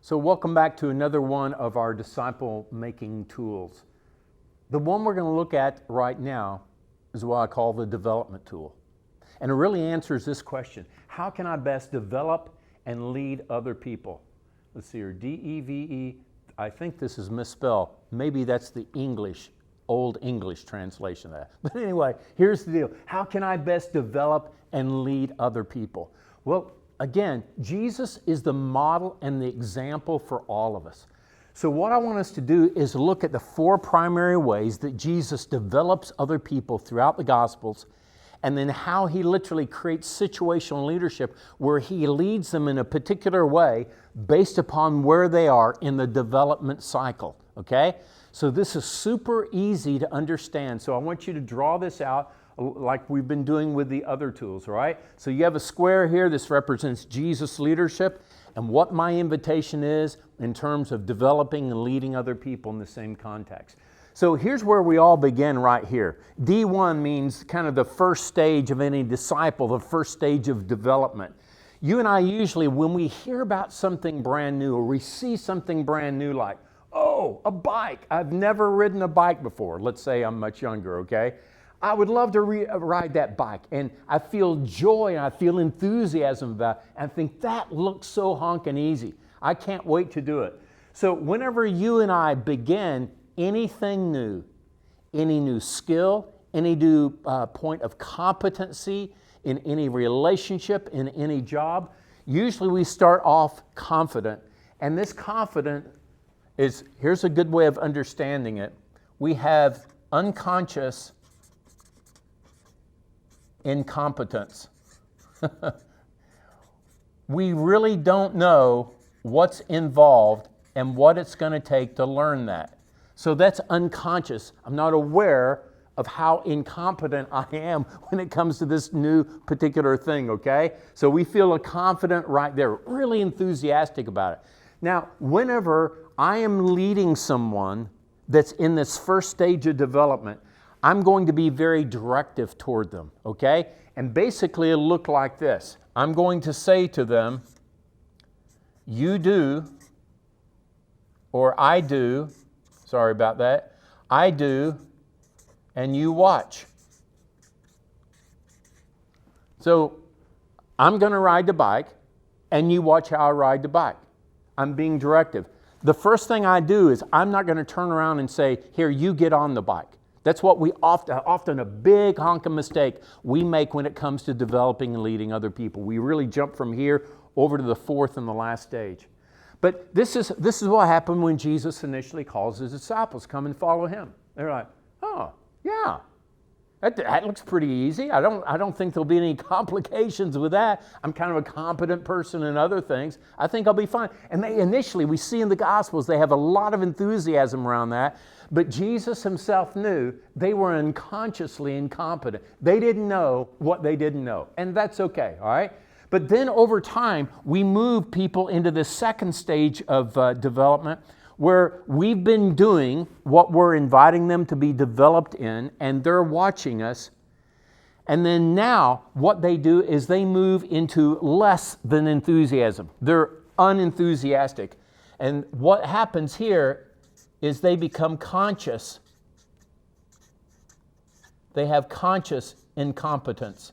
So welcome back to another one of our disciple-making tools. The one we're going to look at right now is what I call the development tool. And it really answers this question: how can I best develop and lead other people? Let's see here, D-E-V-E, I think this is misspelled. Maybe that's the Old English translation of that. But anyway, here's the deal. How can I best develop and lead other people? Well, again, Jesus is the model and the example for all of us. So what I want us to do is look at the four primary ways that Jesus develops other people throughout the Gospels, and then how he literally creates situational leadership where he leads them in a particular way based upon where they are in the development cycle, okay? So this is super easy to understand. So I want you to draw this out like we've been doing with the other tools, right? So you have a square here. This represents Jesus' leadership and what my invitation is in terms of developing and leading other people in the same context. So here's where we all begin right here. D1 means kind of the first stage of any disciple, the first stage of development. You and I usually, when we hear about something brand new or we see something brand new like, oh, a bike. I've never ridden a bike before. Let's say I'm much younger, okay? I would love to ride that bike, and I feel joy and I feel enthusiasm about it, and I think that looks so honking easy. I can't wait to do it. So whenever you and I begin anything new, any new skill, any new point of competency in any relationship, in any job, usually we start off confident, and this confident is, here's a good way of understanding it. We have unconscious incompetence. We really don't know what's involved and what it's going to take to learn that. So that's unconscious. I'm not aware of how incompetent I am when it comes to this new particular thing, okay? So we feel confident right there, really enthusiastic about it. Now, whenever I am leading someone that's in this first stage of development, I'm going to be very directive toward them, okay? And basically it'll look like this. I'm going to say to them, you do, or I do, sorry about that, I do, and you watch. So I'm going to ride the bike, and you watch how I ride the bike. I'm being directive. The first thing I do is I'm not going to turn around and say, here, you get on the bike. That's what we often a big honking mistake we make when it comes to developing and leading other people. We really jump from here over to the fourth and the last stage. But this is what happened when Jesus initially calls his disciples, come and follow him. They're like, oh, yeah, that looks pretty easy. I don't think there'll be any complications with that. I'm kind of a competent person in other things. I think I'll be fine. And they initially, we see in the Gospels, they have a lot of enthusiasm around that. But Jesus himself knew they were unconsciously incompetent. They didn't know what they didn't know. And that's okay, all right? But then over time, we move people into the second stage of development where we've been doing what we're inviting them to be developed in, and they're watching us. And then now what they do is they move into less than enthusiasm. They're unenthusiastic. And what happens here is they become conscious. They have conscious incompetence.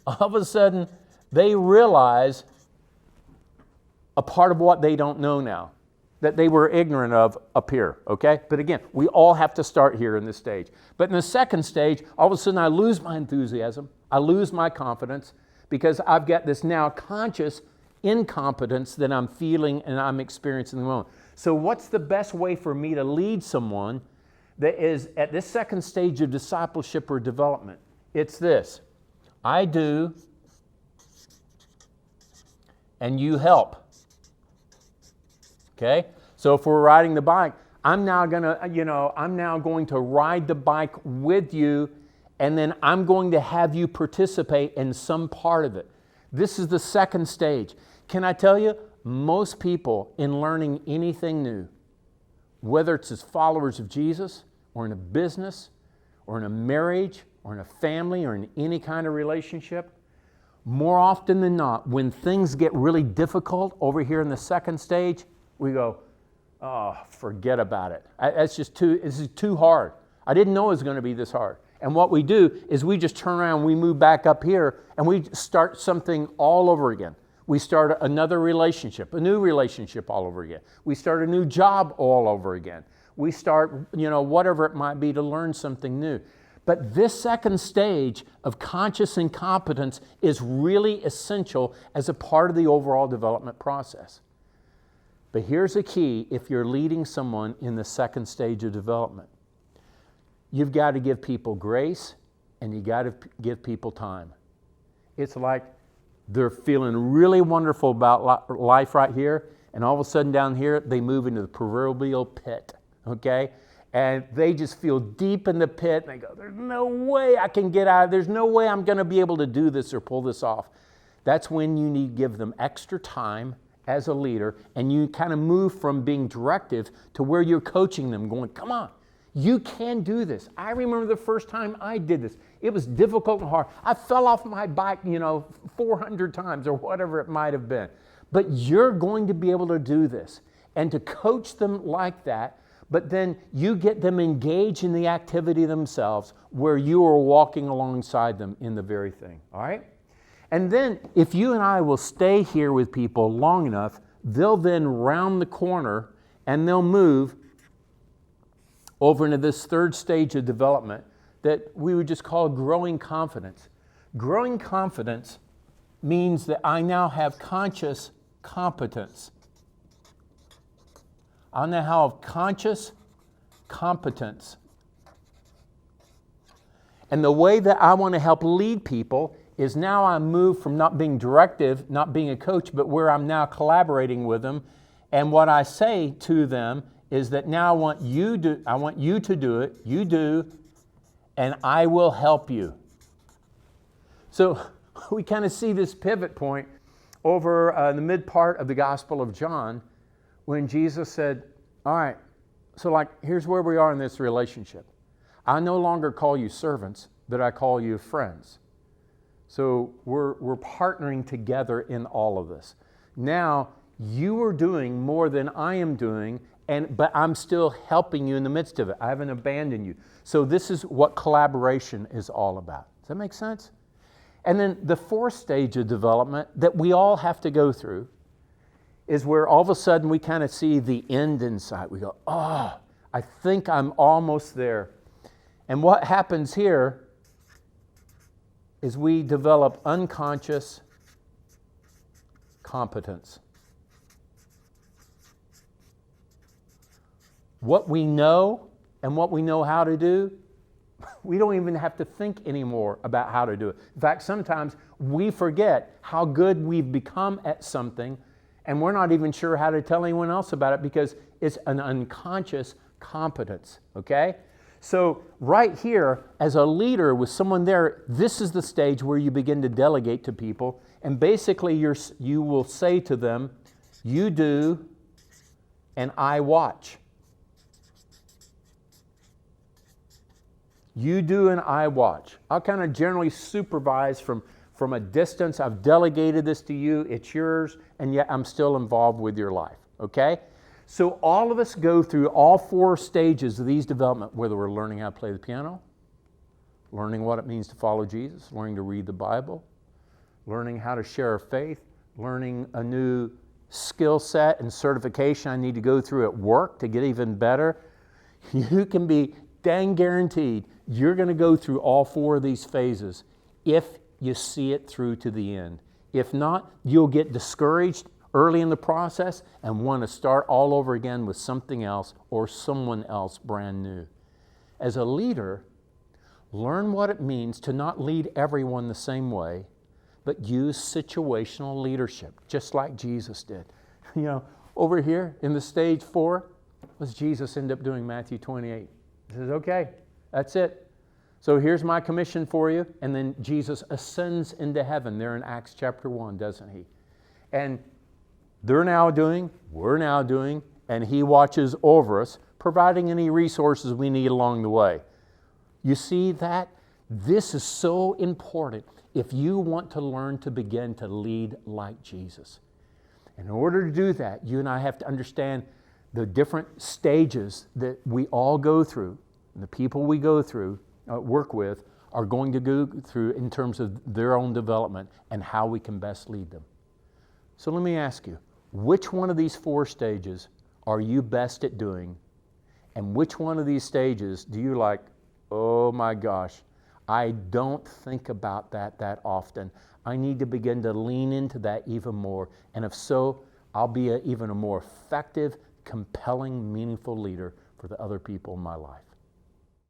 All of a sudden, they realize a part of what they don't know now, that they were ignorant of up here, okay? But again, we all have to start here in this stage. But in the second stage, all of a sudden I lose my enthusiasm, I lose my confidence, because I've got this now conscious incompetence that I'm feeling and I'm experiencing in the moment. So what's the best way for me to lead someone that is at this second stage of discipleship or development? It's this: I do, and you help. Okay? So if we're riding the bike, I'm now going to ride the bike with you, and then I'm going to have you participate in some part of it. This is the second stage. Can I tell you, most people in learning anything new, whether it's as followers of Jesus or in a business or in a marriage or in a family or in any kind of relationship, more often than not, when things get really difficult over here in the second stage, we go, oh, forget about it. This is too hard. I didn't know it was going to be this hard. And what we do is we just turn around, we move back up here, and we start something all over again. We start another relationship, a new relationship all over again. We start a new job all over again. We start, whatever it might be to learn something new. But this second stage of conscious incompetence is really essential as a part of the overall development process. But here's a key if you're leading someone in the second stage of development. You've got to give people grace and you got to give people time. It's like they're feeling really wonderful about life right here, and all of a sudden down here they move into the proverbial pit, okay? And they just feel deep in the pit and they go, there's no way I can get out. There's no way I'm going to be able to do this or pull this off. That's when you need to give them extra time as a leader, and you kind of move from being directive to where you're coaching them, going, come on, you can do this. I remember the first time I did this. It was difficult and hard. I fell off my bike, 400 times or whatever it might have been. But you're going to be able to do this. And to coach them like that, but then you get them engaged in the activity themselves where you are walking alongside them in the very thing, all right? And then if you and I will stay here with people long enough, they'll then round the corner and they'll move over into this third stage of development that we would just call growing confidence. Growing confidence means that I now have conscious competence. I now have conscious competence. And the way that I want to help lead people is now I move from not being directive, not being a coach, but where I'm now collaborating with them. And what I say to them is that now I want you to do it, you do, and I will help you. So we kind of see this pivot point over in the mid part of the Gospel of John when Jesus said, all right, so here's where we are in this relationship. I no longer call you servants, but I call you friends. So we're partnering together in all of this. Now, you are doing more than I am doing, but I'm still helping you in the midst of it. I haven't abandoned you. So this is what collaboration is all about. Does that make sense? And then the fourth stage of development that we all have to go through is where all of a sudden we kind of see the end in sight. We go, oh, I think I'm almost there. And what happens here is we develop unconscious competence. What we know and what we know how to do, we don't even have to think anymore about how to do it. In fact, sometimes we forget how good we've become at something, and we're not even sure how to tell anyone else about it because it's an unconscious competence, okay? So right here, as a leader with someone there, this is the stage where you begin to delegate to people, and basically you will say to them, you do, and I watch. You do and I watch. I'll kind of generally supervise from a distance. I've delegated this to you. It's yours, and yet I'm still involved with your life, okay? So all of us go through all four stages of these development, whether we're learning how to play the piano, learning what it means to follow Jesus, learning to read the Bible, learning how to share our faith, learning a new skill set and certification I need to go through at work to get even better. You can be dang guaranteed you're going to go through all four of these phases if you see it through to the end. If not, you'll get discouraged early in the process and want to start all over again with something else or someone else brand new. As a leader, learn what it means to not lead everyone the same way, but use situational leadership, just like Jesus did. Over here in the stage 4, what does Jesus end up doing? Matthew 28. He says, okay, that's it. So here's my commission for you. And then Jesus ascends into heaven there in Acts chapter 1, doesn't he? And we're now doing, and he watches over us, providing any resources we need along the way. You see that? This is so important if you want to learn to begin to lead like Jesus. In order to do that, you and I have to understand the different stages that we all go through, and the people we go through, work with, are going to go through in terms of their own development and how we can best lead them. So let me ask you, which one of these 4 stages are you best at doing? And which one of these stages do you like, oh my gosh, I don't think about that often. I need to begin to lean into that even more. And if so, I'll be even a more effective, compelling, meaningful leader for the other people in my life.